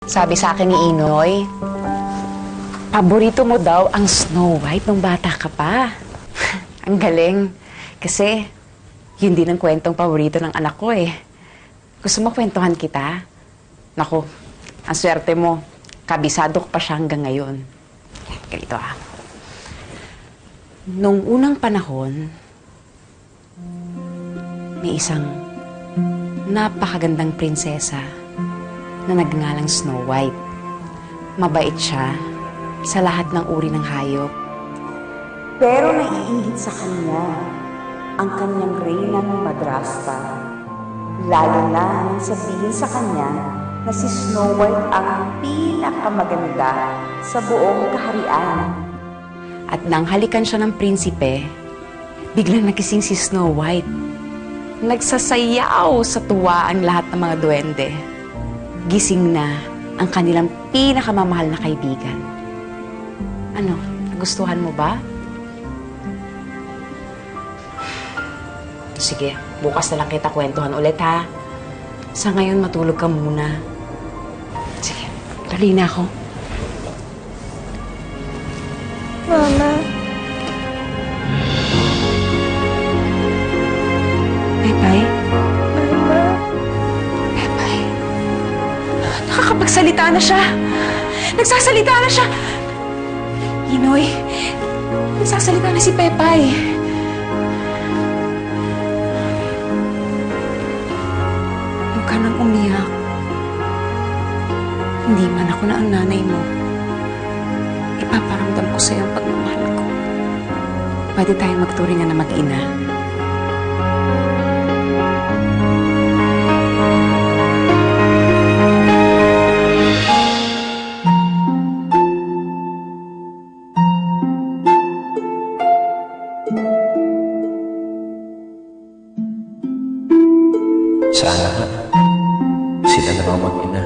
Sabi sa akin ni Inoy, paborito mo daw ang Snow White nung bata ka pa. Ang galing. Kasi, yun din ang kwentong paborito ng anak ko eh. Gusto mo kwentuhan kita? Naku, ang swerte mo. Kabisado ko pa siya hanggang ngayon. Ganito ah. Nung unang panahon, may isang napakagandang prinsesa na nagngalang Snow White. Mabait siya sa lahat ng uri ng hayop. Pero naiinggit sa kanya ang kanyang reynang madrasta. Lalo na nang sabihin sa kanya na si Snow White ang pinakamaganda sa buong kaharian. At nang halikan siya ng prinsipe, biglang nagising si Snow White. Nagsasayaw sa tuwa ang lahat ng mga duwende. Gising na ang kanilang pinakamamahal na kaibigan. Ano, nagustuhan mo ba? Sige, bukas na lang kita kwentuhan ulit ha. Sa ngayon, matulog ka muna. Sige, dali na ako. Mama. Pepay? Mama. Pepay? Nakakapagsalita na siya. Nagsasalita na siya. Inoy, nagsasalita na si Pepay. Huwag ka nang umiyak. Hindi man ako na ang nanay mo. Ipaparamdam ko sa'yo ang pagmamahal ko. Pwede tayong magturingan na mag-ina. Sana nga, sila na lang mag-ina.